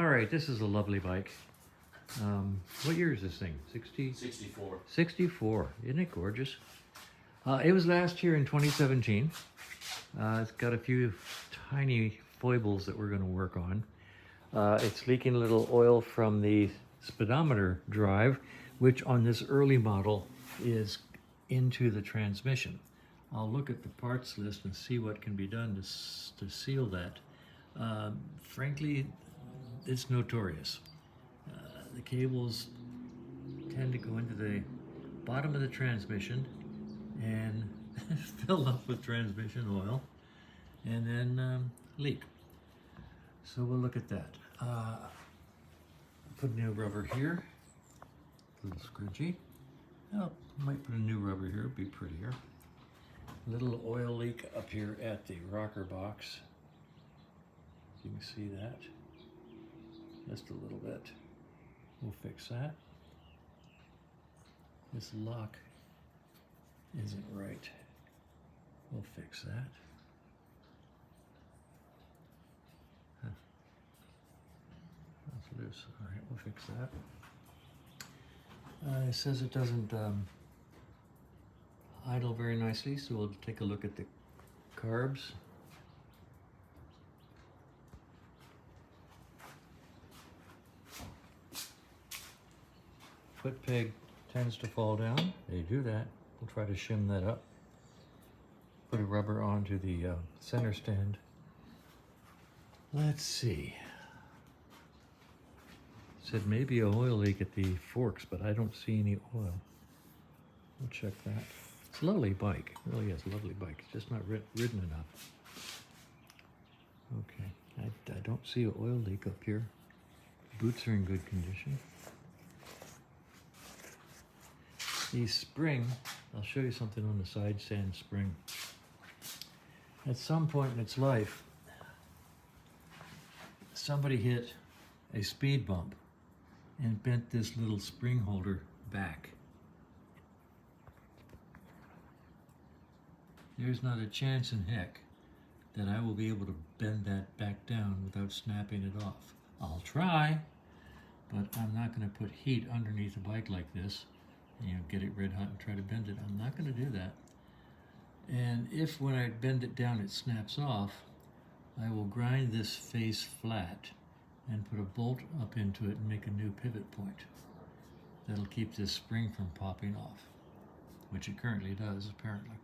All right, this is a lovely bike. What year is this thing? 64. 64. Isn't it gorgeous? It was last here in 2017. It's got a few tiny foibles that we're going to work on. It's leaking a little oil from the speedometer drive, which on this early model is into the transmission. I'll look at the parts list and see what can be done to seal that. Frankly, it's notorious. The cables tend to go into the bottom of the transmission and fill up with transmission oil and then leak. So we'll look at that. Put new rubber here, a little scrunchie. Oh, might put a new rubber here, it'd be prettier. Little oil leak up here at the rocker box. You can see that, just a little bit. We'll fix that. This lock isn't right. We'll fix that. That's loose. All right, we'll fix that. It says it doesn't idle very nicely, so we'll take a look at the carbs. Foot peg tends to fall down. They do that. We'll try to shim that up. Put a rubber onto the center stand. Let's see. Said maybe a oil leak at the forks, but I don't see any oil. We'll check that. It's a lovely bike. It really is a lovely bike. It's just not ridden enough. Okay, I don't see an oil leak up here. Boots are in good condition. The spring, I'll show you something on the side stand spring. At some point in its life, somebody hit a speed bump and bent this little spring holder back. There's not a chance in heck that I will be able to bend that back down without snapping it off. I'll try, but I'm not going to put heat underneath a bike like this, get it red hot and try to bend it. I'm not going to do that. And if when I bend it down it snaps off, I will grind this face flat and put a bolt up into it and make a new pivot point. That'll keep this spring from popping off, which it currently does, apparently.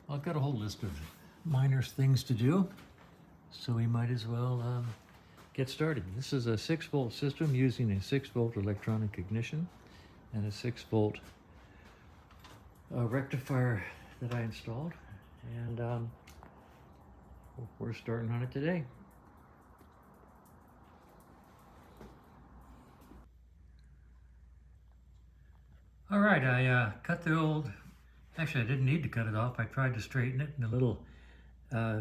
I've got a whole list of minor things to do, so we might as well get started. This is a 6-volt system using a 6-volt electronic ignition and a 6-volt rectifier that I installed, and we're starting on it today. All right, I cut the old, actually I didn't need to cut it off. I tried to straighten it and the little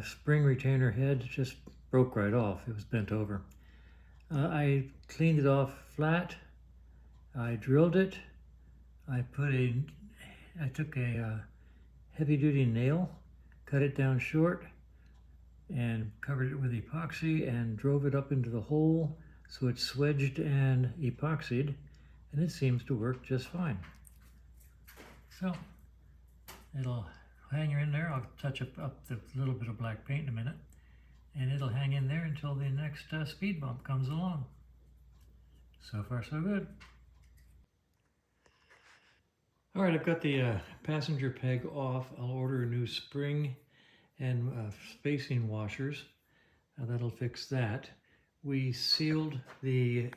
spring retainer head just broke right off. It was bent over. I cleaned it off flat. I drilled it. I took a heavy-duty nail, cut it down short, and covered it with epoxy and drove it up into the hole so it's swedged and epoxied, and it seems to work just fine. So it'll hang in there. I'll touch up the little bit of black paint in a minute, and it'll hang in there until the next speed bump comes along. So far, so good. All right, I've got the passenger peg off. I'll order a new spring and spacing washers. That'll fix that. We sealed the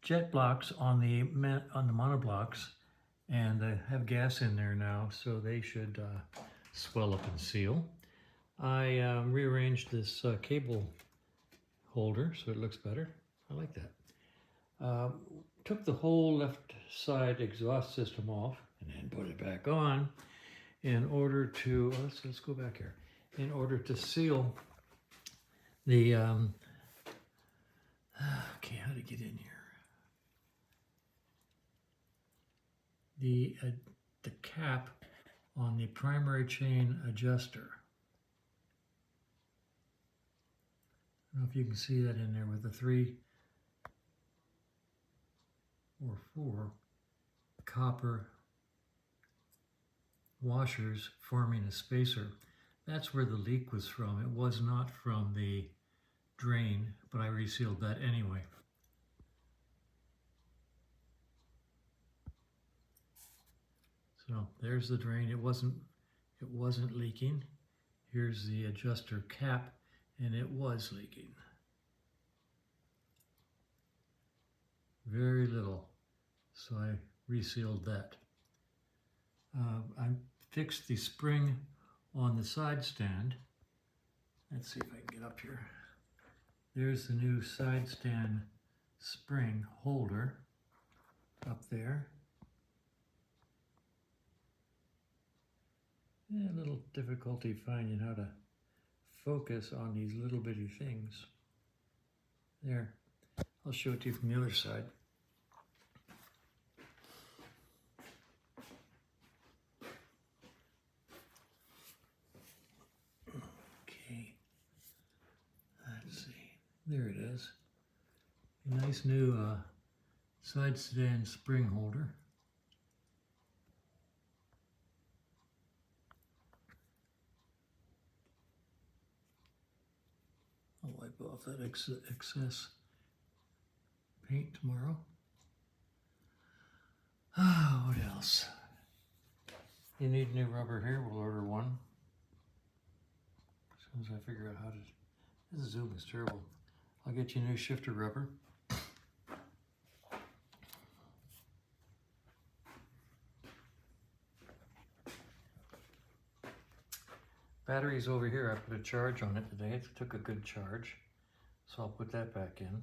jet blocks on the monoblocks, and they have gas in there now, so they should swell up and seal. I rearranged this cable holder so it looks better. I like that. Took the whole left side exhaust system off and then put it back on in order to, let's go back here, in order to seal the, okay, how to get in here? The cap on the primary chain adjuster. I don't know if you can see that in there with the 3 or 4 copper washers forming a spacer. That's where the leak was from. It was not from the drain, but I resealed that anyway. So there's the drain. It wasn't leaking. Here's the adjuster cap, and it was leaking. Very little, so I resealed that. I fixed the spring on the side stand. Let's see if I can get up here. There's the new side stand spring holder up there. Yeah, a little difficulty finding how to focus on these little bitty things. There, I'll show it to you from the other side. Okay, let's see, there it is. A nice new side stand spring holder. I'll wipe off that excess paint tomorrow. What else? You need new rubber here, we'll order one. As soon as I figure out how to, this zoom is terrible. I'll get you new shifter rubber. Battery's over here. I put a charge on it today. It took a good charge. So I'll put that back in.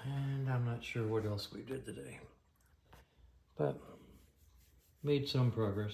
And I'm not sure what else we did today, but made some progress.